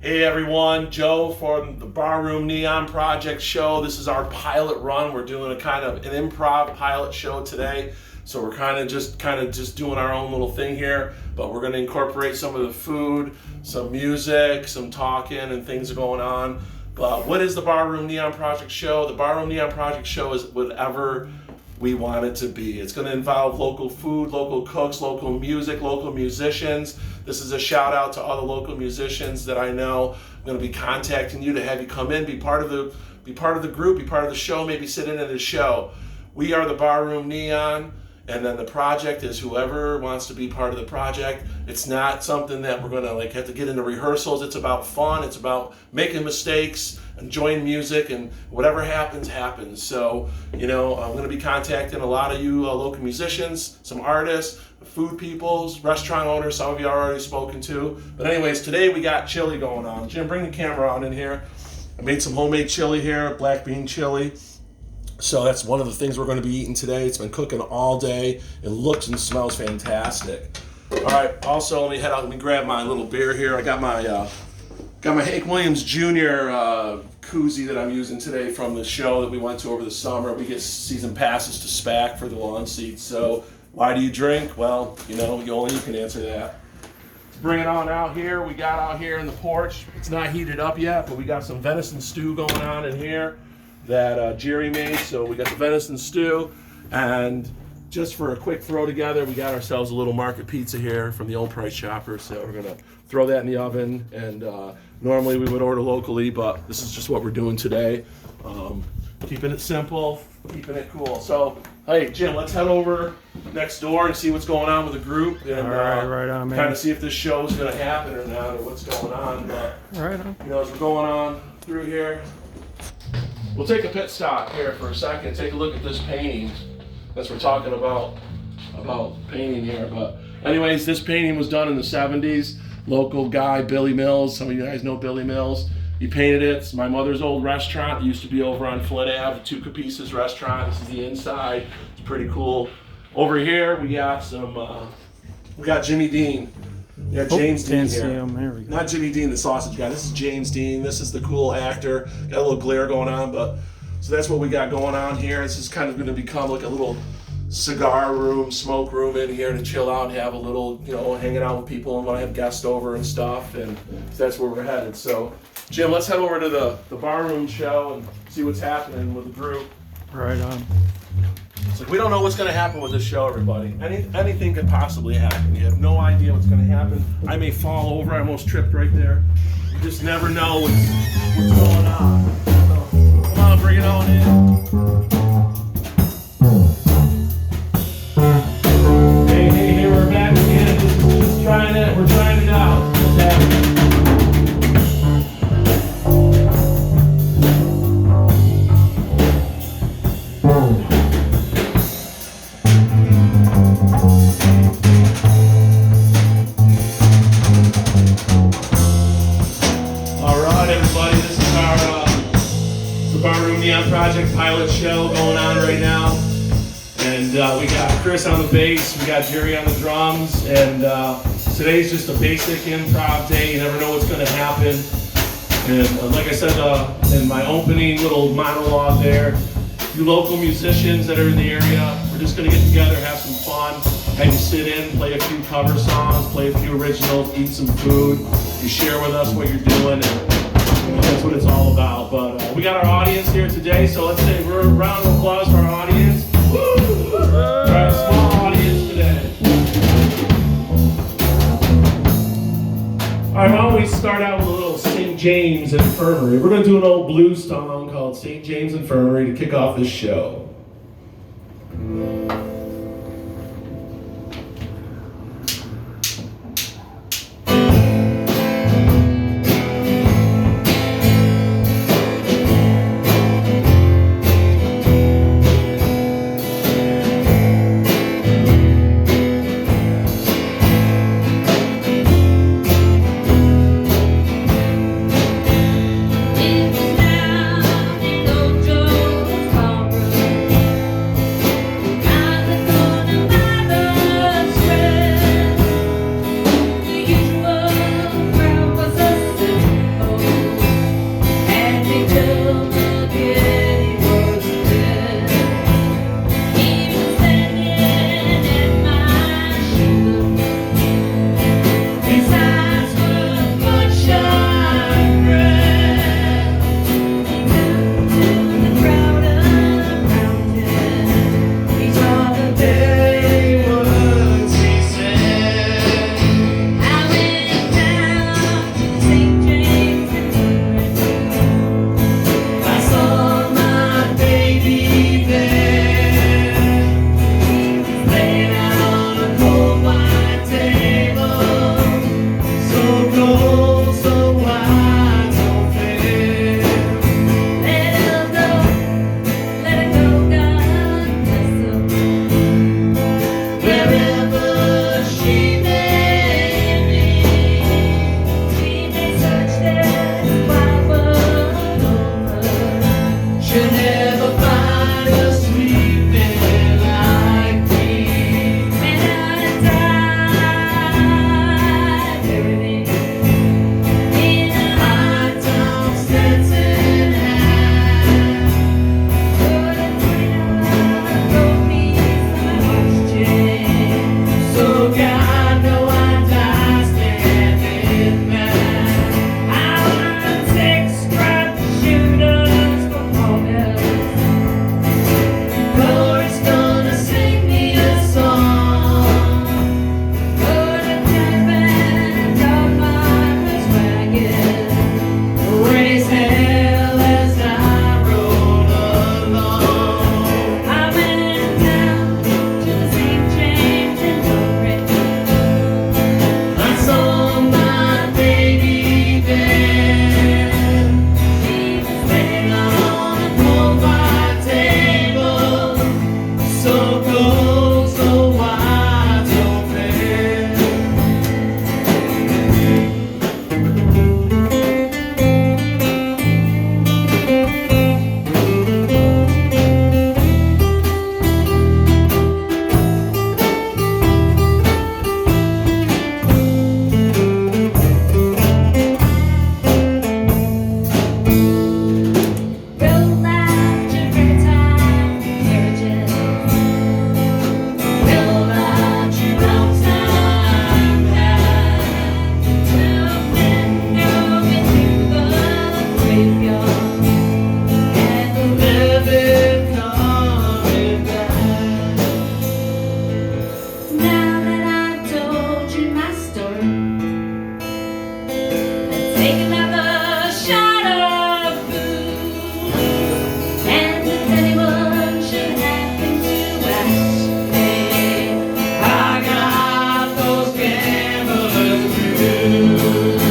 Hey everyone, Joe from the BarRoom Neon Project show. This is our pilot run. We're doing a kind of an improv pilot show today. So we're kind of just doing our own little thing here, but we're going to incorporate some of the food, some music, some talking, and things are going on. But what is the BarRoom Neon Project show? The BarRoom Neon Project show is whatever we want it to be. It's going to involve local food, local cooks, local music, local musicians. This is a shout out to all the local musicians that I know. I'm going to be contacting you to have you come in, be part of the group, be part of the show, maybe sit in at the show. We are the BarRoom Neon, and then the project is whoever wants to be part of the project. It's not something that we're going to have to get into rehearsals. It's about fun. It's about making mistakes, enjoying music, and whatever happens, happens. So, I'm going to be contacting a lot of you local musicians, some artists, food peoples, restaurant owners, some of you are already spoken to. But anyways, today we got chili going on. Jim, bring the camera on in here. I made some homemade chili here, black bean chili. So that's one of the things we're going to be eating today. It's been cooking all day. It looks and smells fantastic. All right, also let me head out. Let me grab my little beer here. I got my Hank Williams Jr. Koozie that I'm using today from the show that we went to over the summer. We get season passes to SPAC for the lawn seats. So why do you drink? Well, only you can answer that. Let's bring it on out here. We got out here in the porch. It's not heated up yet, but we got some venison stew going on in here that Jerry made. So we got the venison stew, and just for a quick throw together, we got ourselves a little market pizza here from the Old Price Chopper. So we're gonna throw that in the oven, and normally we would order locally, but this is just what we're doing today. Keeping it simple, keeping it cool. So, hey Jim, let's head over next door and see what's going on with the group, and right on, man. Kind of see if this show is gonna happen or not, or what's going on. But right on. as we're going on through here, we'll take a pit stop here for a second. Take a look at this painting. As we're talking about painting here. But anyways, this painting was done in the 70s. Local guy, Billy Mills. Some of you guys know Billy Mills. He painted it. It's my mother's old restaurant. It used to be over on Flint Ave, the Two Capices restaurant. This is the inside. It's pretty cool. Over here, we got Jimmy Dean. We got James Dean here. There we go. Not Jimmy Dean, the sausage guy. This is James Dean. This is the cool actor. Got a little glare going on, but so that's what we got going on here. This is kind of going to become like a little cigar room, smoke room in here to chill out and have a little, hanging out with people and want to have guests over and stuff. And that's where we're headed. So, Jim, let's head over to the BarRoom show and see what's happening with the group. Right on. It's like we don't know what's going to happen with this show, everybody. Anything could possibly happen. You have no idea what's going to happen. I may fall over. I almost tripped right there. You just never know what's going on. So, come on, bring it on in. Hey, we're back again. We're trying it out. Project pilot show going on right now, and we got Chris on the bass, we got Jerry on the drums, and today's just a basic improv day. You never know what's going to happen. And like I said in my opening little monologue there, you local musicians that are in the area, we're just going to get together, have some fun, have you sit in, play a few cover songs, play a few originals, eat some food, you share with us what you're doing, and that's what it's all about. But we got our audience here today, so let's say a round of applause for our audience. Woo! All right, small audience today. All right, I always start out with a little St. James Infirmary. We're going to do an old blues song called St. James Infirmary to kick off this show. taking another shot of booze. And if anyone should happen to ask me, I got those gambler's blues.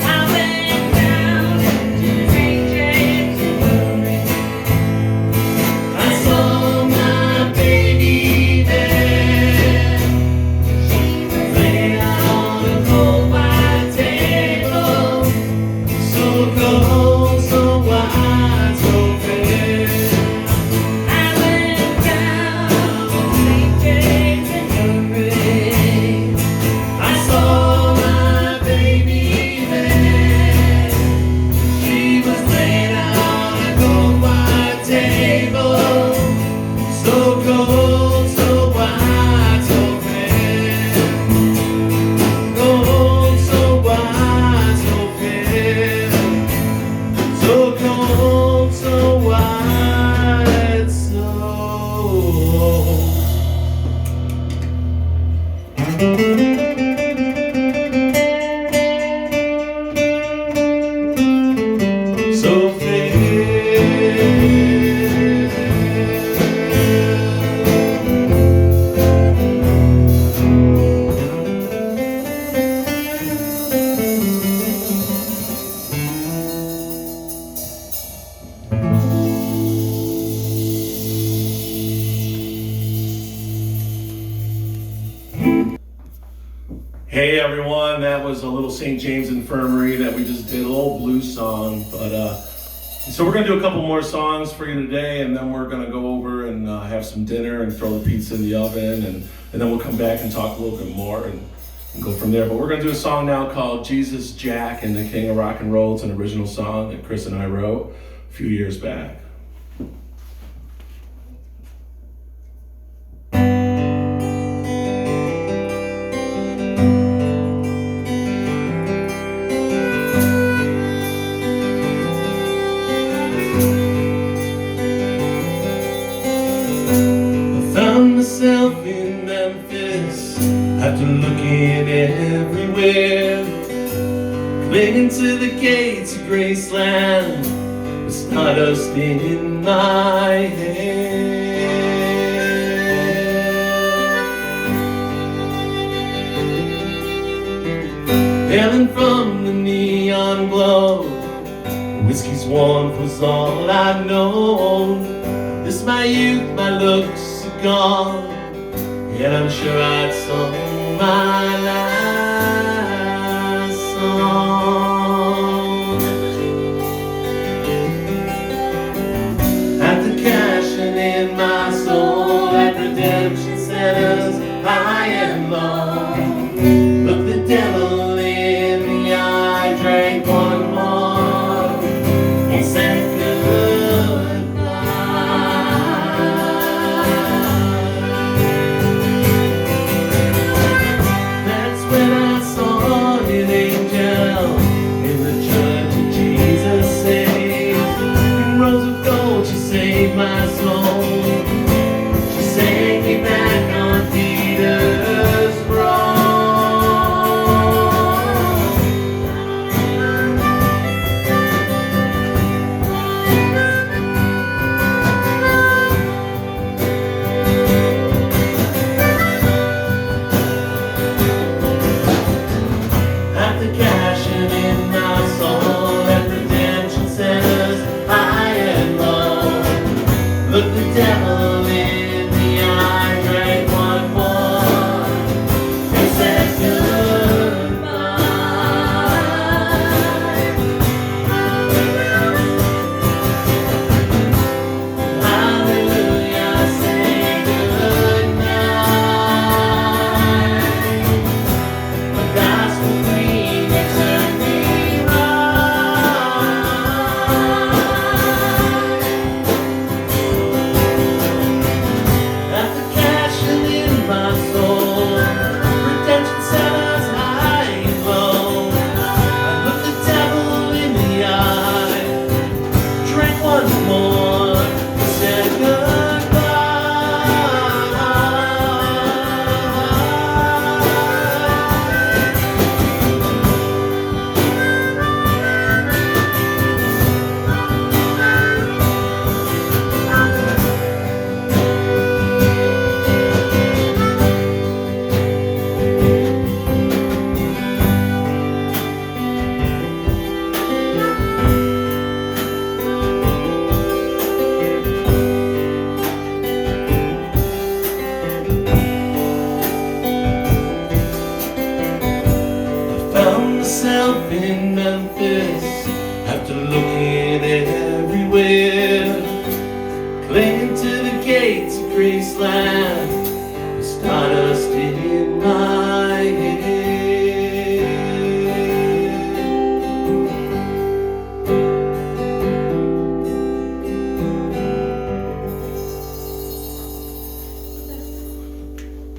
I went down to St. James in Missouri. I saw my baby there. She was laid out on a cold white table, so cold, so wide, so fair. I went down to St. James in Missouri. I saw my baby there. She was laid out on a cold white table, so cold, so wide, so fair. Cold, so wide, so fair. So cold, so wide, so Hey everyone, that was a little St. James Infirmary that we just did, a little blues song. But so we're gonna do a couple more songs for you today, and then we're gonna go over and have some dinner and throw the pizza in the oven, and then we'll come back and talk a little bit more and go from there. But we're gonna do a song now called Jesus, Jack, and the King of Rock and Roll. It's an original song that Chris and I wrote a few years back. Found myself in Memphis after looking everywhere, clinging to the gates of Graceland with stardust in my hair. Hailing from the neon glow, whiskey's warmth was all I'd known. This my youth, my looks are gone, yet I'm sure I'd sung my last song. After cashing in my soul at redemption centers high and low, looked the devil in the eye, drank one more, and said my soul. She sang me back on Peter's road. Memphis, after looking everywhere, clinging to the gates of Graceland, with stardust in my head.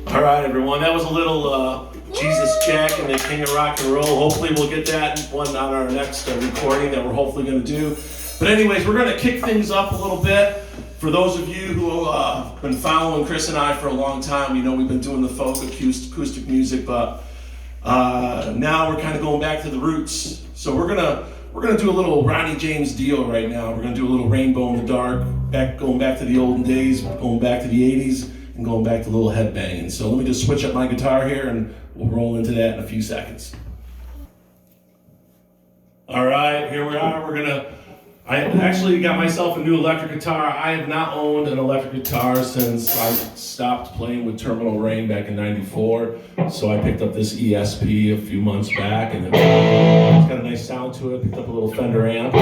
All right, everyone, that was a little Jesus Jack and the King of Rock and Roll. Hopefully we'll get that one on our next recording that we're hopefully going to do. But anyways, we're going to kick things up a little bit. For those of you who have been following Chris and I for a long time, you know we've been doing the folk acoustic music, but now we're kind of going back to the roots. So we're gonna do a little Ronnie James Dio right now. We're gonna do a little Rainbow in the Dark, going back to the olden days, going back to the 80s, and going back to a little headbanging. So let me just switch up my guitar here and we'll roll into that in a few seconds. All right, here we are. I actually got myself a new electric guitar. I have not owned an electric guitar since I stopped playing with Terminal Rain back in '94. So I picked up this ESP a few months back, and it's got a nice sound to it. Picked up a little Fender amp.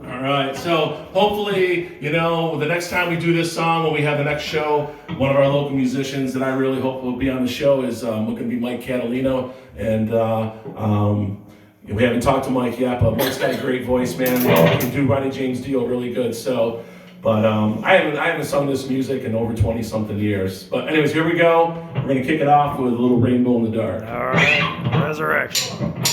All right, so hopefully, you know, the next time we do this song, when we have the next show, one of our local musicians that I really hope will be on the show is looking to be Mike Catalino. And we haven't talked to Mike yet, but Mike's got a great voice, man. He can do Ronnie James Dio really good. So, but I haven't sung this music in over 20-something years. But anyways, here we go. We're gonna kick it off with a little Rainbow in the Dark. All right, Resurrection.